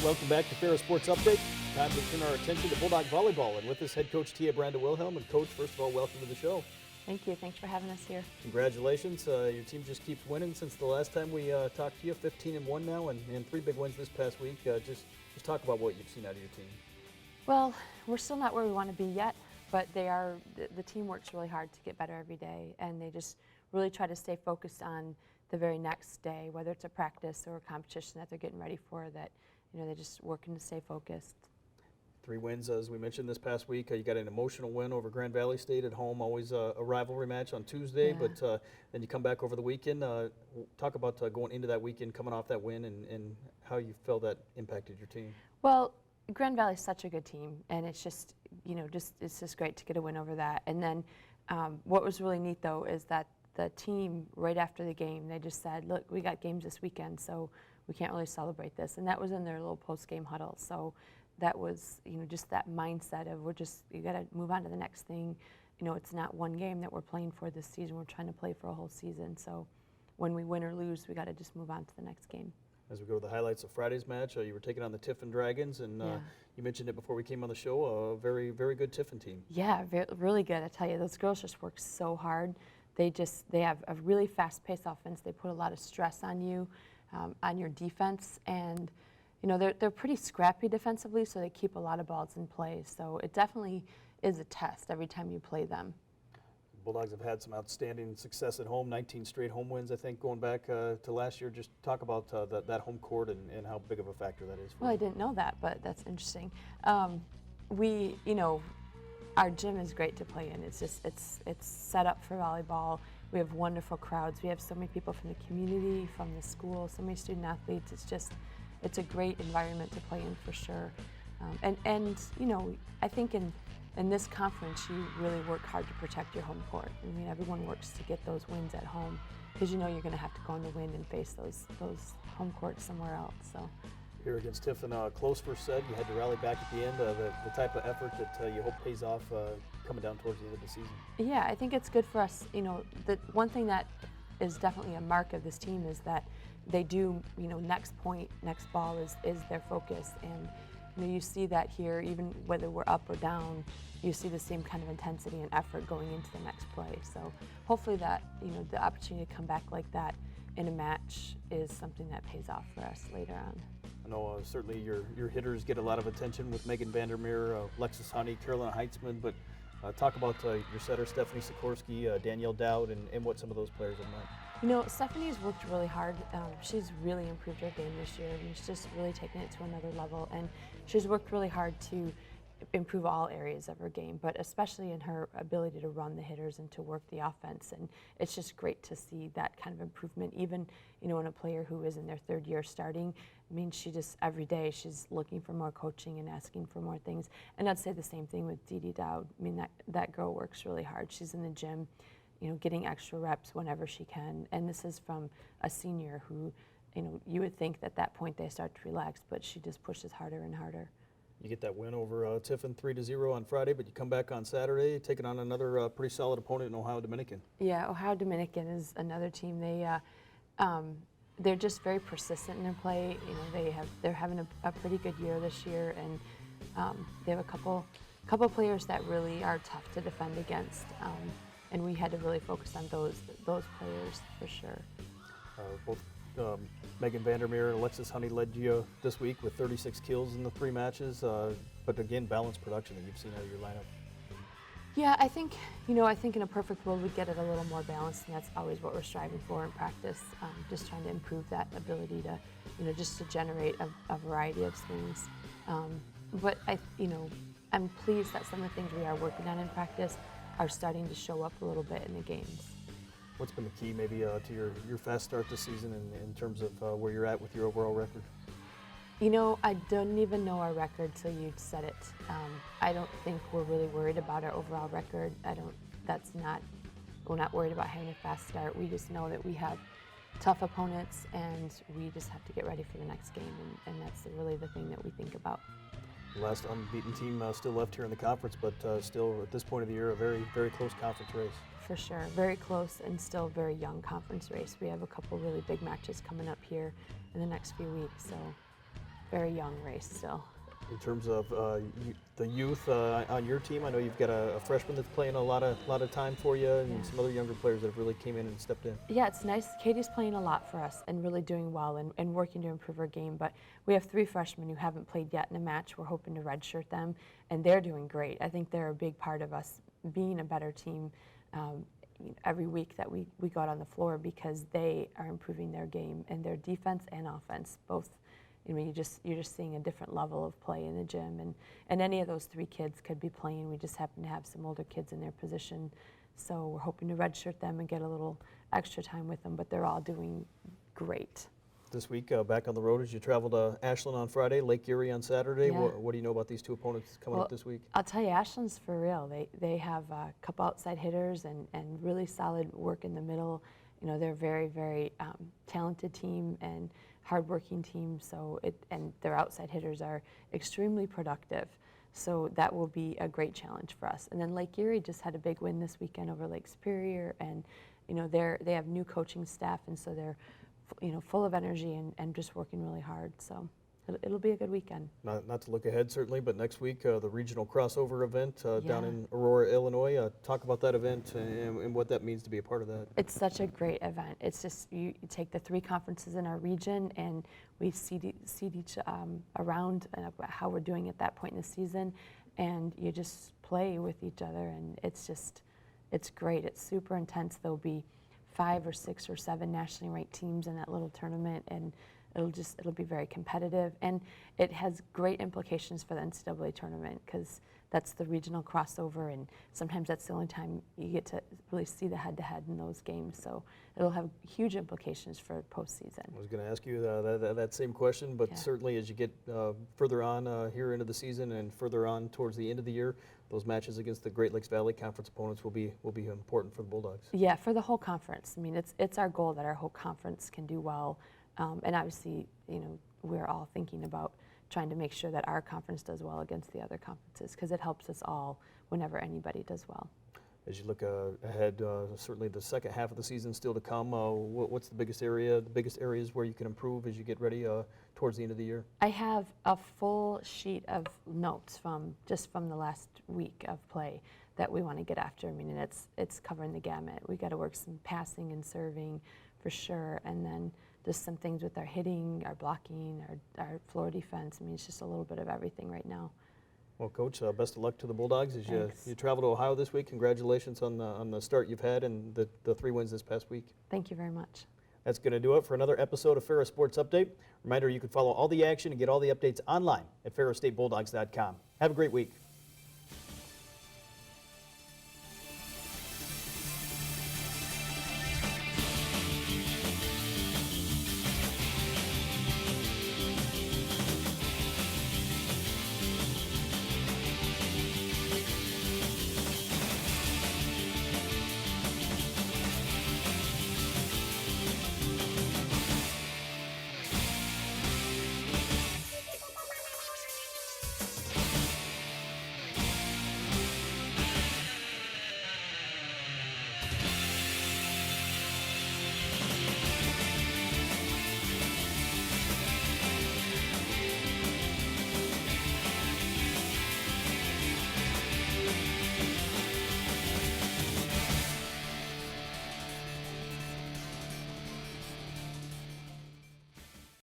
Welcome back to Ferris Sports Update. Time to turn our attention to Bulldog Volleyball. And with us, head coach Tia Brandel-Wilhelm. And coach, first of all, welcome to the show. Thank you. Thanks for having us here. Congratulations. Your team just keeps winning since the last time we talked to you. 15-1 now, and 3 big wins this past week. Just talk about what you've seen out of your team. Well, we're still not where we want to be yet, but the team works really hard to get better every day, and they just really try to stay focused on the very next day, whether it's a practice or a competition that they're getting ready for, that they're just working to stay focused. 3 wins, as we mentioned this past week. You got an emotional win over Grand Valley State at home, always a rivalry match on Tuesday, Yeah. but then you come back over the weekend. Talk about going into that weekend, coming off that win, and how you felt that impacted your team. Well, Grand Valley's such a good team, and it's just, it's just great to get a win over that. And then what was really neat, though, is that the team, right after the game, they just said, look, we got games this weekend, so we can't really celebrate this. And that was in their little post-game huddle. So that was, just that mindset of you got to move on to the next thing. It's not one game that we're playing for this season. We're trying to play for a whole season. So when we win or lose, we got to just move on to the next game. As we go to the highlights of Friday's match, you were taking on the Tiffin Dragons, and Yeah. you mentioned it before we came on the show, a very, very good Tiffin team. Yeah, really good. I tell you, those girls just work so hard. They have a really fast-paced offense. They put a lot of stress on you, on your defense, and they're pretty scrappy defensively, so they keep a lot of balls in play. So it definitely is a test every time you play them. Bulldogs have had some outstanding success at home, 19 straight home wins, I think, going back to last year. Just talk about that home court and how big of a factor that is for Well, you. I didn't know that, but that's interesting. Our gym is great to play in. It's just it's set up for volleyball. We have wonderful crowds. We have so many people from the community, from the school, so many student athletes. It's a great environment to play in for sure. I think in this conference, you really work hard to protect your home court. I mean, everyone works to get those wins at home because you're going to have to go on the wind and face those home courts somewhere else. So. Here against Tiffin, close first set. You had to rally back at the end. The type of effort that you hope pays off coming down towards the end of the season. Yeah, I think it's good for us. The one thing that is definitely a mark of this team is that they do, next point, next ball is their focus. And you see that here, even whether we're up or down, you see the same kind of intensity and effort going into the next play. So hopefully that, the opportunity to come back like that in a match is something that pays off for us later on. I know certainly your hitters get a lot of attention with Megan Vandermeer, Alexis Honey, Carolina Heitzman, but talk about your setter, Stephanie Sikorsky, Danielle Dowd, and what some of those players have meant. Stephanie's worked really hard. She's really improved her game this year. I mean, she's just really taken it to another level, and she's worked really hard to improve all areas of her game, but especially in her ability to run the hitters and to work the offense. And it's just great to see that kind of improvement, even in a player who is in their 3rd year starting. I mean, she just, every day, she's looking for more coaching and asking for more things. And I'd say the same thing with Dee Dee Dowd. I mean, that girl works really hard. She's in the gym, getting extra reps whenever she can. And this is from a senior who, you would think that point they start to relax, but she just pushes harder and harder. You get that win over Tiffin 3-0 on Friday, but you come back on Saturday, taking on another pretty solid opponent in Ohio Dominican. Yeah, Ohio Dominican is another team. They're just very persistent in their play. They're having a pretty good year this year, and they have a couple players that really are tough to defend against, and we had to really focus on those players for sure. Both Megan Vandermeer and Alexis Honey led you this week with 36 kills in the 3 matches, but again, balanced production that you've seen out of your lineup. Yeah, I think in a perfect world we'd get it a little more balanced, and that's always what we're striving for in practice. Just trying to improve that ability to, just to generate a variety of swings. But I'm pleased that some of the things we are working on in practice are starting to show up a little bit in the games. What's been the key maybe to your fast start this season in terms of where you're at with your overall record? I don't even know our record till you said it. I don't think we're really worried about our overall record. We're not worried about having a fast start. We just know that we have tough opponents, and we just have to get ready for the next game, and that's really the thing that we think about. The last unbeaten team still left here in the conference, but still at this point of the year, a very, very close conference race. For sure, very close and still very young conference race. We have a couple really big matches coming up here in the next few weeks, so very young race still. In terms of the youth on your team, I know you've got a freshman that's playing a lot of time for you, and some other younger players that have really came in and stepped in. Yeah, it's nice. Katie's playing a lot for us and really doing well and working to improve her game. But we have 3 freshmen who haven't played yet in a match. We're hoping to redshirt them, and they're doing great. I think they're a big part of us being a better team every week that we go out on the floor, because they are improving their game and their defense and offense both. I mean, you're just seeing a different level of play in the gym, and any of those 3 kids could be playing. We just happen to have some older kids in their position, so we're hoping to redshirt them and get a little extra time with them. But they're all doing great. This week, back on the road as you travel to Ashland on Friday, Lake Erie on Saturday. Yeah. What do you know about these 2 opponents coming up this week? I'll tell you, Ashland's for real. They have a couple outside hitters and really solid work in the middle. You know, they're a very, very talented team and hardworking team. So and their outside hitters are extremely productive. So that will be a great challenge for us. And then Lake Erie just had a big win this weekend over Lake Superior, and you know they have new coaching staff, and so they're full of energy and just working really hard. So it'll be a good weekend. Not to look ahead, certainly, but next week, the regional crossover event down in Aurora, Illinois. Talk about that event and what that means to be a part of that. It's such a great event. It's just you take the 3 conferences in our region, and we seed each around how we're doing at that point in the season, and you just play with each other, and it's great. It's super intense. There'll be 5 or 6 or 7 nationally ranked teams in that little tournament, and it'll be very competitive, and it has great implications for the NCAA tournament, because that's the regional crossover, and sometimes that's the only time you get to really see the head-to-head in those games. So it'll have huge implications for postseason. I was going to ask you that same question, but certainly as you get further on here into the season and further on towards the end of the year, those matches against the Great Lakes Valley Conference opponents will be important for the Bulldogs. Yeah, for the whole conference. I mean, it's our goal that our whole conference can do well, and obviously, we're all thinking about trying to make sure that our conference does well against the other conferences, because it helps us all whenever anybody does well. As you look ahead, certainly the second half of the season still to come, what's the biggest areas where you can improve as you get ready towards the end of the year? I have a full sheet of notes from the last week of play that we want to get after. I mean, and it's covering the gamut. We got to work some passing and serving for sure, and then just some things with our hitting, our blocking, our floor defense. I mean, it's just a little bit of everything right now. Well, Coach, best of luck to the Bulldogs as you travel to Ohio this week. Congratulations on the start you've had and the 3 wins this past week. Thank you very much. That's going to do it for another episode of Ferris Sports Update. Reminder, you can follow all the action and get all the updates online at ferrisstatebulldogs.com. Have a great week.